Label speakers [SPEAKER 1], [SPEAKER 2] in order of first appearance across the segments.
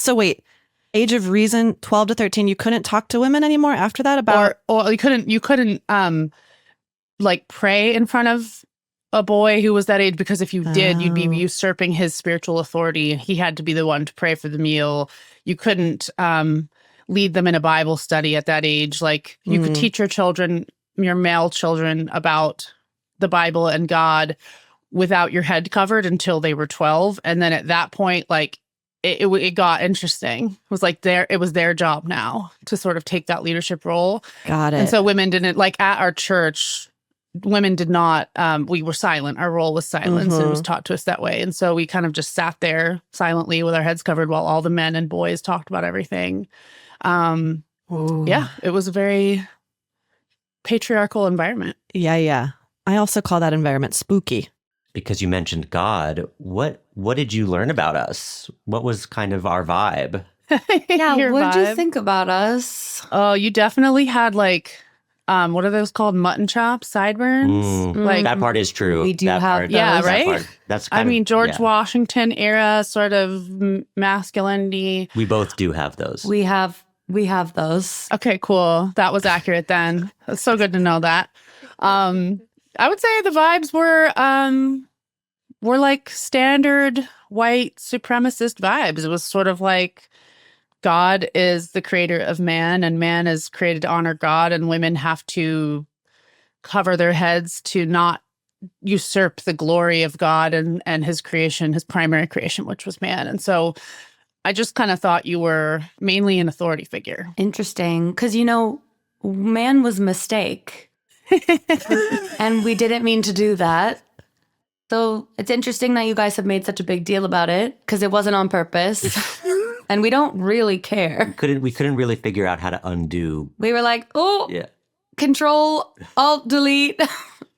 [SPEAKER 1] So wait, age of reason, 12 to 13, you couldn't talk to women anymore after that about...
[SPEAKER 2] Or you couldn't like pray in front of a boy who was that age, because if you did, you'd be usurping his spiritual authority. He had to be the one to pray for the meal. You couldn't lead them in a Bible study at that age. Like you could teach your children, your male children, about the Bible and God without your head covered until they were 12. And then at that point, like it got interesting. It was like it was their job now to sort of take that leadership role.
[SPEAKER 1] Got it.
[SPEAKER 2] And so women didn't, like at our church, women did not, we were silent. Our role was silence, and it was taught to us that way. And so we kind of just sat there silently with our heads covered while all the men and boys talked about everything. Yeah, it was a very patriarchal environment.
[SPEAKER 1] Yeah. I also call that environment spooky.
[SPEAKER 3] Because you mentioned God, what did you learn about us? What was kind of our vibe?
[SPEAKER 4] Yeah, what did you think about us?
[SPEAKER 2] Oh, you definitely had like, what are those called? Mutton chops, sideburns? Like
[SPEAKER 3] that part is true.
[SPEAKER 4] We do
[SPEAKER 3] that
[SPEAKER 4] have
[SPEAKER 3] part,
[SPEAKER 4] those.
[SPEAKER 2] Yeah, right?
[SPEAKER 3] That part, that's kind
[SPEAKER 2] I mean, George
[SPEAKER 3] yeah.
[SPEAKER 2] Washington era sort of masculinity.
[SPEAKER 3] We both do have those.
[SPEAKER 4] We have those.
[SPEAKER 2] Okay, cool. That was accurate then. That's so good to know that. I would say the vibes were like standard white supremacist vibes. It was sort of like God is the creator of man, and man is created to honor God, and women have to cover their heads to not usurp the glory of God and his creation, his primary creation, which was man. And so I just kind of thought you were mainly an authority figure.
[SPEAKER 4] Interesting. Because, man was a mistake. And we didn't mean to do that. So it's interesting that you guys have made such a big deal about it, because it wasn't on purpose. And we don't really care.
[SPEAKER 3] We couldn't really figure out how to undo.
[SPEAKER 4] We were like,
[SPEAKER 3] Yeah.
[SPEAKER 4] Control, Alt, Delete.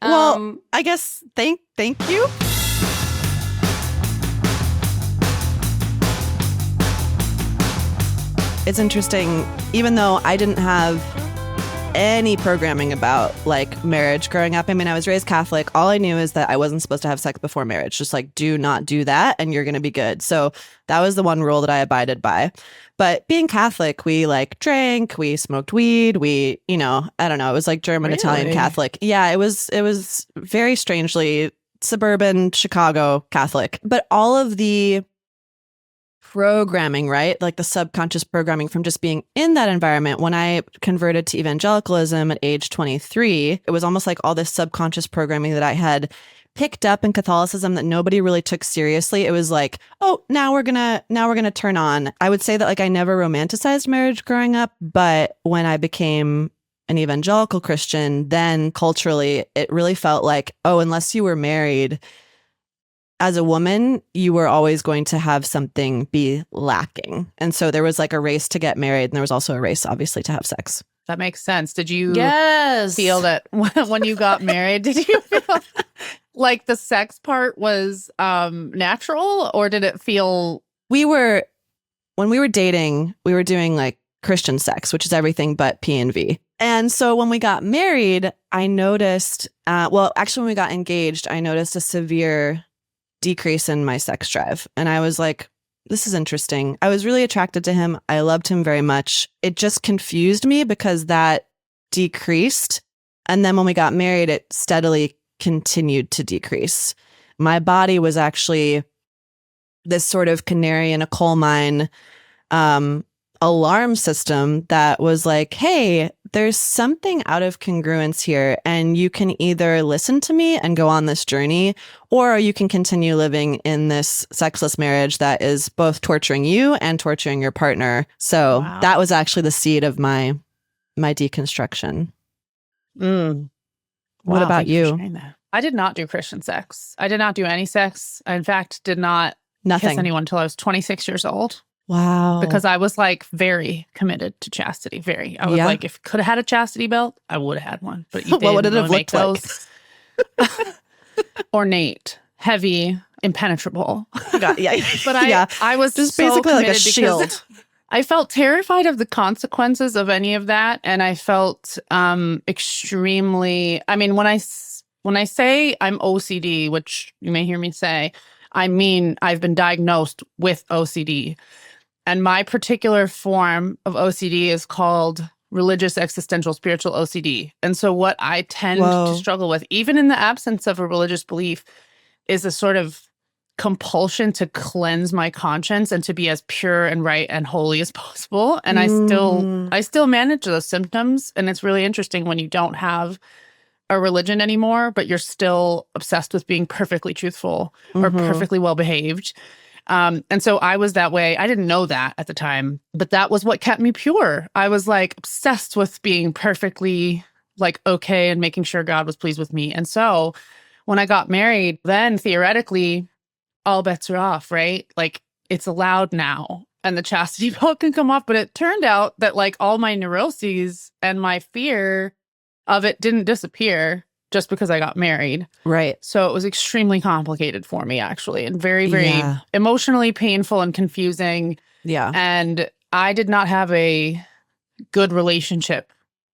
[SPEAKER 1] Well, I guess thank you. It's interesting, even though I didn't have any programming about like marriage growing up. I mean, I was raised Catholic. All I knew is that I wasn't supposed to have sex before marriage. Just like, do not do that and you're going to be good. So that was the one rule that I abided by. But being Catholic, we like drank, we smoked weed, I don't know. It was like German,
[SPEAKER 2] Really?
[SPEAKER 1] Italian Catholic. Yeah, it was very strangely suburban Chicago Catholic. But all of the programming, right? Like the subconscious programming from just being in that environment. When I converted to evangelicalism at age 23, it was almost like all this subconscious programming that I had picked up in Catholicism that nobody really took seriously. It was like, oh, now we're gonna turn on. I would say that like I never romanticized marriage growing up, but when I became an evangelical Christian, then culturally it really felt like, oh, unless you were married, as a woman, you were always going to have something be lacking. And so there was like a race to get married, and there was also a race, obviously, to have sex.
[SPEAKER 2] That makes sense. Did you
[SPEAKER 4] yes.
[SPEAKER 2] feel that when you got married, did you feel like the sex part was natural, or did it feel...
[SPEAKER 1] When we were dating, we were doing like Christian sex, which is everything but P and V. And so when we got married, I noticed, when we got engaged, I noticed a severe decrease in my sex drive. And I was like, this is interesting. I was really attracted to him. I loved him very much. It just confused me because that decreased. And then when we got married, it steadily continued to decrease. My body was actually this sort of canary in a coal mine alarm system that was like, hey, there's something out of congruence here, and you can either listen to me and go on this journey, or you can continue living in this sexless marriage that is both torturing you and torturing your partner. So
[SPEAKER 2] Wow.
[SPEAKER 1] That was actually the seed of my deconstruction. What
[SPEAKER 2] Wow,
[SPEAKER 1] about
[SPEAKER 2] thank you for
[SPEAKER 1] you?
[SPEAKER 2] sharing that. I did not do Christian sex. I did not do any sex. I, in fact, did not
[SPEAKER 1] Nothing.
[SPEAKER 2] kiss anyone until I was 26 years old.
[SPEAKER 1] Wow.
[SPEAKER 2] Because I was like very committed to chastity. Very. I was
[SPEAKER 1] Yeah.
[SPEAKER 2] like, if I could have had a chastity belt, I would have had one. But you
[SPEAKER 1] What would it
[SPEAKER 2] didn't
[SPEAKER 1] have
[SPEAKER 2] really make
[SPEAKER 1] looked like?
[SPEAKER 2] those. Ornate, heavy, impenetrable.
[SPEAKER 1] Yeah.
[SPEAKER 2] But
[SPEAKER 1] Yeah.
[SPEAKER 2] I was
[SPEAKER 1] Just
[SPEAKER 2] so
[SPEAKER 1] basically like a
[SPEAKER 2] committed because
[SPEAKER 1] shield.
[SPEAKER 2] I felt terrified of the consequences of any of that. And I felt extremely, I mean, when I say I'm OCD, which you may hear me say, I mean, I've been diagnosed with OCD. And my particular form of OCD is called religious existential spiritual OCD. And so what I tend to struggle with, even in the absence of a religious belief, is a sort of compulsion to cleanse my conscience and to be as pure and right and holy as possible. And I still manage those symptoms. And it's really interesting when you don't have a religion anymore, but you're still obsessed with being perfectly truthful or perfectly well behaved. And so I was that way. I didn't know that at the time, but that was what kept me pure. I was like obsessed with being perfectly like okay and making sure God was pleased with me. And so when I got married, then theoretically, all bets are off, right? Like it's allowed now and the chastity belt can come off. But it turned out that like all my neuroses and my fear of it didn't disappear just because I got married.
[SPEAKER 1] Right.
[SPEAKER 2] So it was extremely complicated for me, actually, and very, very emotionally painful and confusing.
[SPEAKER 1] Yeah.
[SPEAKER 2] And I did not have a good relationship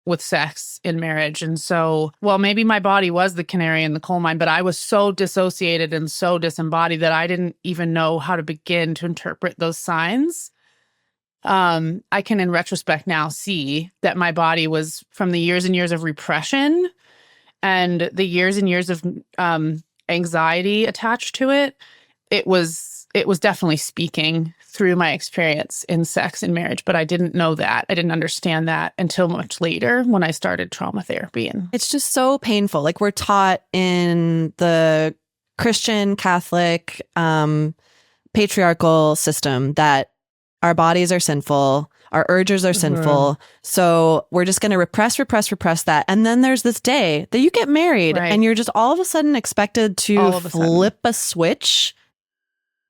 [SPEAKER 2] with sex in marriage. And so, well, maybe my body was the canary in the coal mine, but I was so dissociated and so disembodied that I didn't even know how to begin to interpret those signs. I can, in retrospect now, see that my body was from the years and years of repression and the years and years of anxiety attached to it. It was definitely speaking through my experience in sex and marriage, but I didn't know that. I didn't understand that until much later when I started trauma therapy. And
[SPEAKER 1] it's just so painful. Like we're taught in the Christian, Catholic, patriarchal system that our bodies are sinful, our urges are sinful. So we're just going to repress that. And then there's this day that you get married and you're just all of a sudden expected to flip a switch.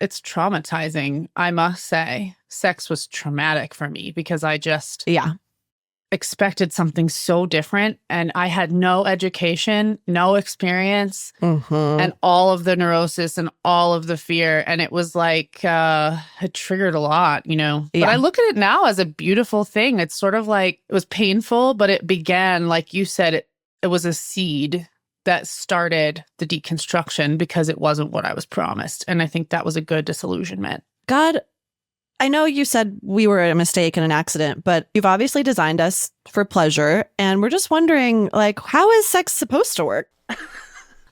[SPEAKER 2] It's traumatizing, I must say. Sex was traumatic for me because I just expected something so different. And I had no education, no experience, and all of the neurosis and all of the fear. And it was like, it triggered a lot, you know. But I look at it now as a beautiful thing. It's sort of like, it was painful, but it began, like you said, it was a seed that started the deconstruction because it wasn't what I was promised. And I think that was a good disillusionment.
[SPEAKER 1] God, I know you said we were a mistake and an accident, but you've obviously designed us for pleasure. And we're just wondering, like, how is sex supposed to work?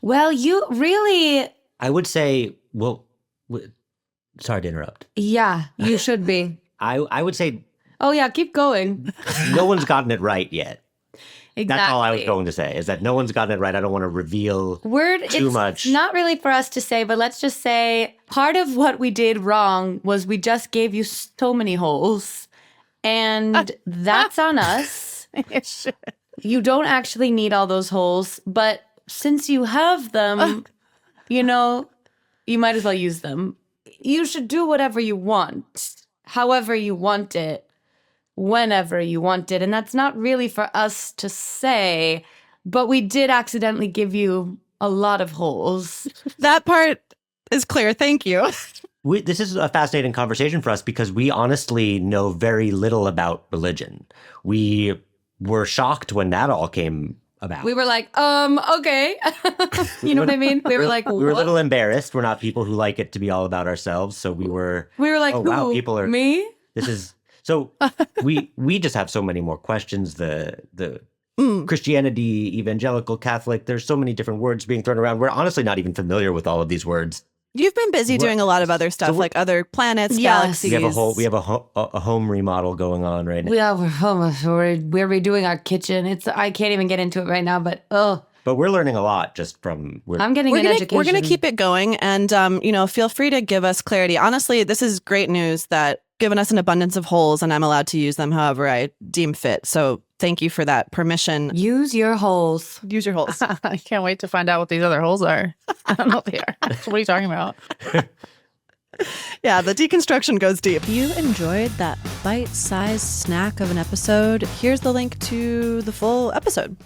[SPEAKER 4] Well, you really...
[SPEAKER 3] I would say, well, sorry to interrupt.
[SPEAKER 4] Yeah, you should be.
[SPEAKER 3] I would say...
[SPEAKER 4] Oh, yeah, keep going.
[SPEAKER 3] No one's gotten it right yet.
[SPEAKER 4] Exactly.
[SPEAKER 3] That's all I was going to say, is that no one's gotten it right. I don't want to reveal too much.
[SPEAKER 4] It's not really for us to say, but let's just say part of what we did wrong was we just gave you so many holes. And that's on us. You don't actually need all those holes. But since you have them, you know, you might as well use them. You should do whatever you want, however you want it, whenever you want it. And that's not really for us to say, but we did accidentally give you a lot of holes.
[SPEAKER 1] That part is clear. Thank you.
[SPEAKER 3] This is a fascinating conversation for us because we honestly know very little about religion. We were shocked when that all came about.
[SPEAKER 4] We were like, okay. You know what I mean? We were like, what?
[SPEAKER 3] We were a little embarrassed. We're not people who like it to be all about ourselves. So we were
[SPEAKER 4] like,
[SPEAKER 3] oh,
[SPEAKER 4] who?
[SPEAKER 3] wow, people are...
[SPEAKER 4] Me?
[SPEAKER 3] This is... So we just have so many more questions. The Christianity, evangelical, Catholic, there's so many different words being thrown around. We're honestly not even familiar with all of these words.
[SPEAKER 1] You've been busy doing a lot of other stuff, like other planets, galaxies.
[SPEAKER 3] We have a home remodel going on right now.
[SPEAKER 4] Yeah, we're redoing our kitchen. I can't even get into it right now, but
[SPEAKER 3] But we're learning a lot just from...
[SPEAKER 4] I'm getting an education.
[SPEAKER 1] We're going to keep it going. And, feel free to give us clarity. Honestly, this is great news that given us an abundance of holes and I'm allowed to use them however I deem fit. So thank you for that permission.
[SPEAKER 4] Use your holes.
[SPEAKER 1] Use your holes.
[SPEAKER 2] I can't wait to find out what these other holes are. I don't know what they are. What are you talking about?
[SPEAKER 1] Yeah, the deconstruction goes deep. If you enjoyed that bite-sized snack of an episode, here's the link to the full episode.